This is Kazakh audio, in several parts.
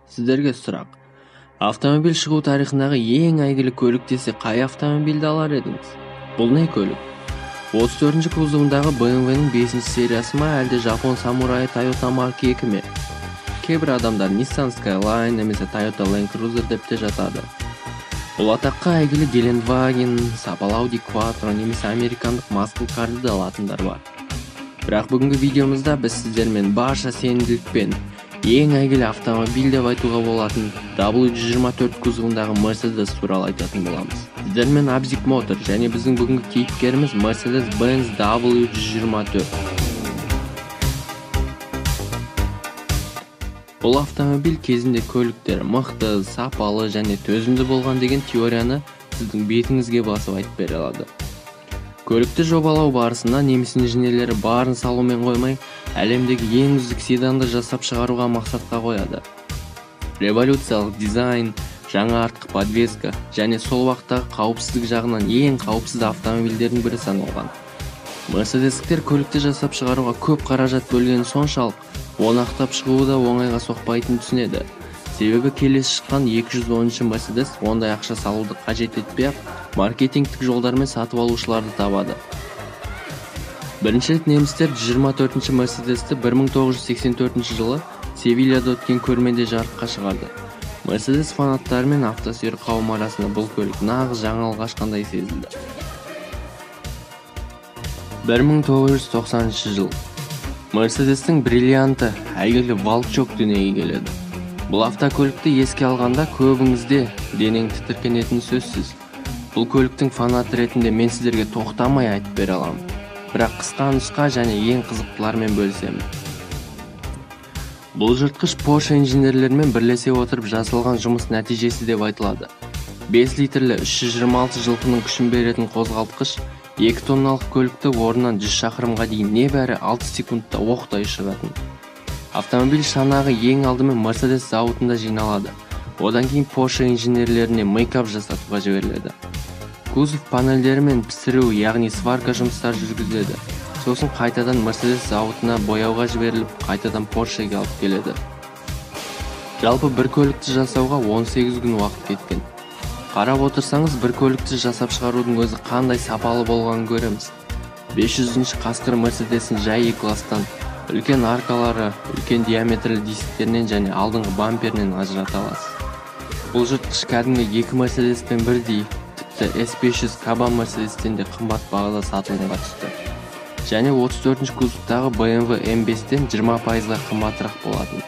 Сіздерге сұрақ. Автомобиль шығу тарихындағы ең әйгілі көлік десе қай автомобильді алар едіңіз? Бұл не көлік? 34-ші кузовындағы BMW-ның 5-ші сериясы ма, әлде Жапон самурайы Toyota Mark II ме? Кейбір адамдар Nissan Skyline немесе Toyota Land Cruiser деп те жатады. Бұл атаққа әйгілі Gelandenwagen, сапалы Audi Quattro немесе американдық Muscle Car-ды да алатындар бар. Бірақ бүгінгі видеомызда біз сіздермен барша сенімділікпен ең әйгілі автомобиль деп айтуға болатын W124 кузовындағы Mercedes туралы айтатын боламыз. Сіздермен Abzik Motor және біздің бүгінгі кейіпкеріміз Mercedes-Benz W124. Бұл автомобиль кезінде көліктер мықты, сапалы және төзімді болған деген теорияны сіздің бетіңізге басып айтып бере алады. Көлікті жобалау барысында неміс инженерлері барын салумен қоймай, әлемдегі ең үздік седанды жасап шығаруға мақсатқа қояды. Революциялық дизайн, жаңа артқы подвеска және сол уақыттағы қауіпсіздік жағынан ең қауіпсіз автомобильдердің бірі саналған. Мерседестіктер көлікті жасап шығаруға көп қаражат бөлгені соншалық, оны ақтап шығуы да оңайға соқпайтынын түсінеді. Себебі келесі шыққан 210-ші Mercedes ондай ақша салуды қажет етпей-ақ, маркетингтік жолдармен сатып алушыларды табады. Бірінші рет немістер 24-ші Mercedesті 1984 жылы Севильяда өткен көрмеде жарыққа шығарды. Mercedes фанаттары мен автосүйер қауым арасында бұл көлік нағыз жаңалық ашқандай сезілді. 1990 жыл. Mercedes'тің бриллианты әйгілі Волчок дүниеге келеді. Бұл автокөлікті еске алғанда көбіңізде денең тітіркенетіні сөзсіз. Бұл көліктің фанаты ретінде мен сіздерге тоқтамай айтып бере аламын. Бірақ қысқа нұсқа және ең қызықтылармен бөлісемін. Бұл жыртқыш Porsche инженерлерімен бірлесе отырып жасалған жұмыс нәтижесі деп айтылады. 5 литрлі 326 жылқының күшін беретін қозғалтқыш 2 тонналық көлікті орнынан 100 шақырымға дейін небәрі 6 секундта оқтай шығатын. Автомобиль шанағы ең алдымен Mercedes зауытында жиналады. Одан кейін Porsche инженерлеріне мейкап жасатуға жіберіледі. Кузов панельдері мен пісіру, яғни сварка жұмыстар жүргізіледі. Сосын қайтадан Mercedes зауытына бояуға жіберіліп, қайтадан Porsche'ге алып келеді. Жалпы бір көлікті жасауға 18 күн уақыт кеткен. Қарап отырсаңыз, бір көлікті жасап шығарудың өзі қандай сапалы болғанын көреміз. 500-ші қасқыр Mercedes'ін жай E-класстан үлкен аркалары, үлкен диаметрлі дисктерінен және алдыңғы бамперінен ажырата аласыз. Бұл жыртқыш кәдімгі 2 Mercedes-пен бірдей, тіпті S500 Кабан Mercedes-тен де қымбат бағада сатылымға түсті. Және 34-ші кузовтағы BMW M5-тен 20%-ға қымбатырақ болатын.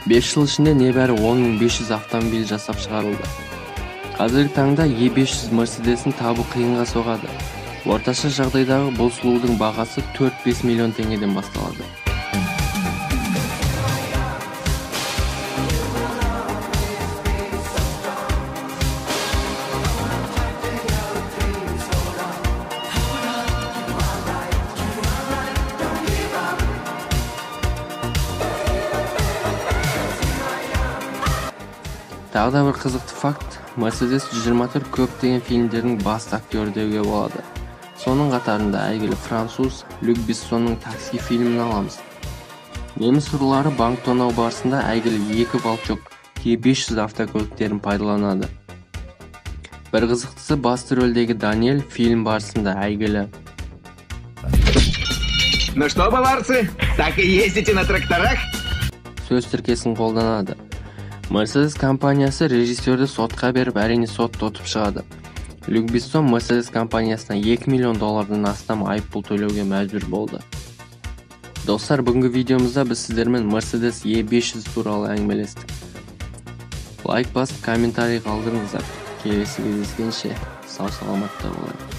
5 жыл ішінде небәрі 10.500 автомобиль жасап шығарылды. Қазіргі таңда E500 Mercedes-ін табу қиынға соғады. Орташа жағдайдағы бұл сұлудың бағасы 4-5 миллион теңгеден басталады. Тағы да бір қызықты факт, Mercedes 124 көптеген фильмдердің басты актері деуге болады. Соның қатарында әйгілі француз Люк Бессонның такси фильмін аламыз. Неміс ұрылары банк тонау барысында әйгілі 2 Волчок E500 автокөліктерін пайдаланады. Бір қызықтысы басты рөлдегі Даниэль фильм барысында әйгілі. Ну что, баварцы, так и ездите на тракторах? Сөз тіркесін қолданады. Mercedes компаниясы режиссерді сотқа беріп, әрине сот ұтып шығады. Люк Бессон Mercedes компаниясына $2 миллион астам айыппұл төлеуге мәжбүр болды. Достар, бүгінгі видеомызда біз сіздермен Mercedes E500 туралы әңгімелестік. Лайк басып, комментарий қалдырыңыздар. Келесі кездескенше сау саламатта болайық.